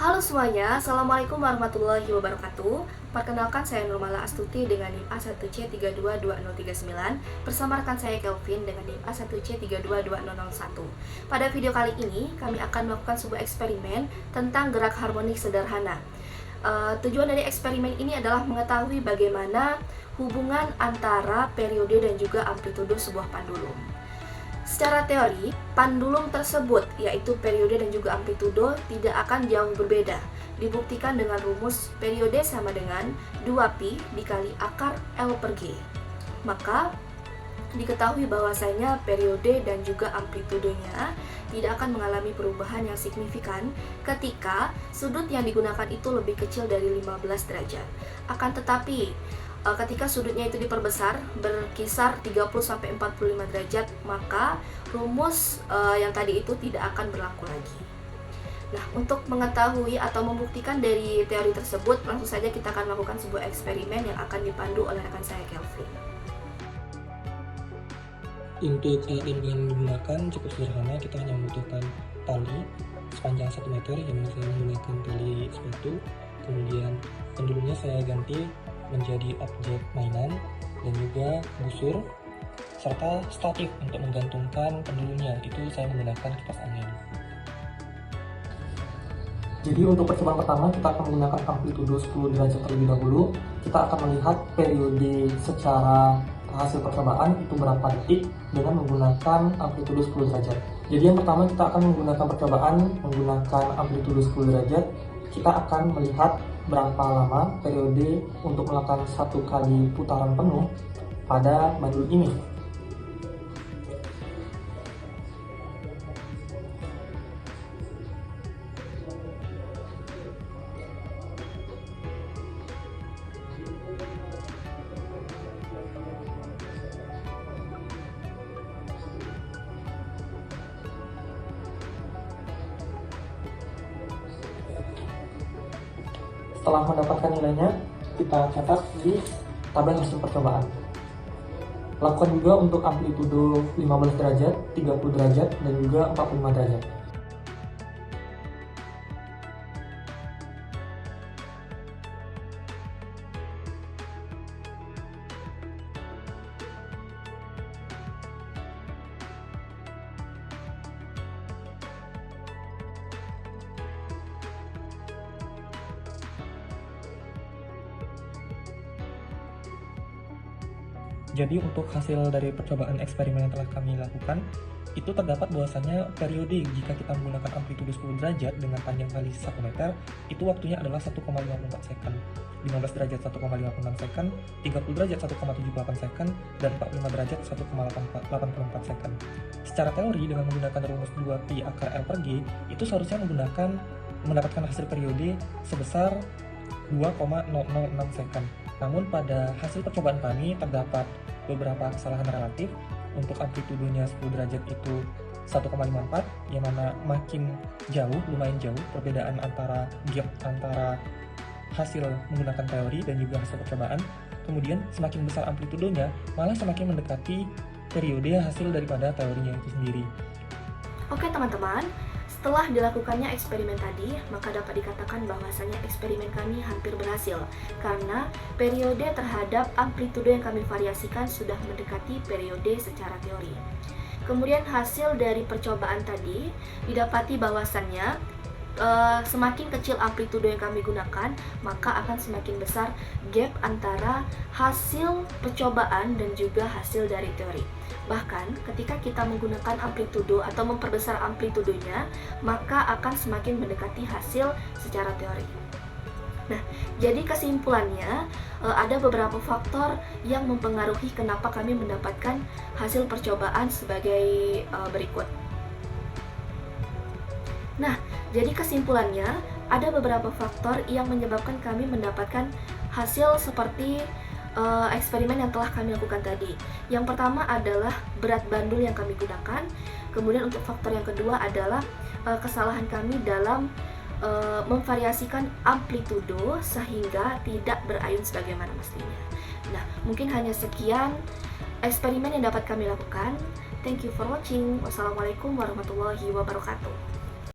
Halo semuanya, Assalamualaikum warahmatullahi wabarakatuh. Perkenalkan, saya Nurmala Astuti dengan NIM A1C322039 bersama rekan saya Kelvin dengan NIM A1C322001. Pada video kali ini, kami akan melakukan sebuah eksperimen tentang gerak harmonik sederhana. Tujuan dari eksperimen ini adalah mengetahui bagaimana hubungan antara periode dan juga amplitudo sebuah pendulum. Secara teori, pendulum tersebut, yaitu periode dan juga amplitudo, tidak akan jauh berbeda. Dibuktikan dengan rumus periode sama dengan 2pi dikali akar L per G. Maka, diketahui bahwasanya periode dan juga amplitudonya tidak akan mengalami perubahan yang signifikan ketika sudut yang digunakan itu lebih kecil dari 15 derajat. Akan tetapi, ketika sudutnya itu diperbesar berkisar 30-45 derajat, maka rumus yang tadi itu tidak akan berlaku lagi. Nah, untuk mengetahui atau membuktikan dari teori tersebut, langsung saja kita akan melakukan sebuah eksperimen yang akan dipandu oleh rekan saya Kelvin. Untuk alat yang digunakan cukup sederhana, kita hanya membutuhkan tali sepanjang 1 meter yang saya menggunakan tali sepatu. Kemudian pendulumnya saya ganti menjadi objek mainan dan juga busur serta statif untuk menggantungkan pendulumnya, itu saya menggunakan kipas angin. Jadi untuk percobaan pertama kita akan menggunakan amplitudo 10 derajat terlebih dahulu. Kita akan melihat periode secara hasil percobaan itu berapa detik dengan menggunakan amplitudo 10 derajat. Jadi yang pertama kita akan menggunakan percobaan menggunakan amplitudo 10 derajat. Kita akan melihat berapa lama periode untuk melakukan satu kali putaran penuh pada bandul ini. Setelah mendapatkan nilainya, kita catat di tabel hasil percobaan. Lakukan juga untuk amplitudo 15 derajat, 30 derajat, dan juga 45 derajat. Jadi untuk hasil dari percobaan eksperimen yang telah kami lakukan, itu terdapat bahwasanya periode jika kita menggunakan amplitudo 10 derajat dengan panjang kali 1 meter, itu waktunya adalah 1,54 second. 15 derajat 1,56 second, 30 derajat 1,78 second, dan 45 derajat 1,84 second. Secara teori dengan menggunakan rumus 2pi akar L per G, itu seharusnya mendapatkan hasil periode sebesar 2,006 second. Namun pada hasil percobaan kami terdapat beberapa kesalahan relatif. Untuk amplitudonya 10 derajat itu 1,54, yang mana lumayan jauh perbedaan antara gap antara hasil menggunakan teori dan juga hasil percobaan. Kemudian semakin besar amplitudonya malah semakin mendekati periode hasil daripada teorinya itu sendiri. Oke teman-teman, setelah dilakukannya eksperimen tadi, maka dapat dikatakan bahwasanya eksperimen kami hampir berhasil karena periode terhadap amplitudo yang kami variasikan sudah mendekati periode secara teori. Kemudian hasil dari percobaan tadi didapati bahwasannya semakin kecil amplitudo yang kami gunakan, maka akan semakin besar gap antara hasil percobaan dan juga hasil dari teori. Bahkan ketika kita menggunakan amplitudo atau memperbesar amplitudonya, maka akan semakin mendekati hasil secara teori. Nah, jadi kesimpulannya ada beberapa faktor yang mempengaruhi kenapa kami mendapatkan hasil percobaan sebagai berikut. Nah, jadi kesimpulannya ada beberapa faktor yang menyebabkan kami mendapatkan hasil seperti eksperimen yang telah kami lakukan tadi. Yang pertama adalah berat bandul yang kami gunakan. Kemudian untuk faktor yang kedua adalah kesalahan kami dalam memvariasikan amplitudo sehingga tidak berayun sebagaimana mestinya. Nah, mungkin hanya sekian eksperimen yang dapat kami lakukan. Thank you for watching. Wassalamualaikum warahmatullahi wabarakatuh.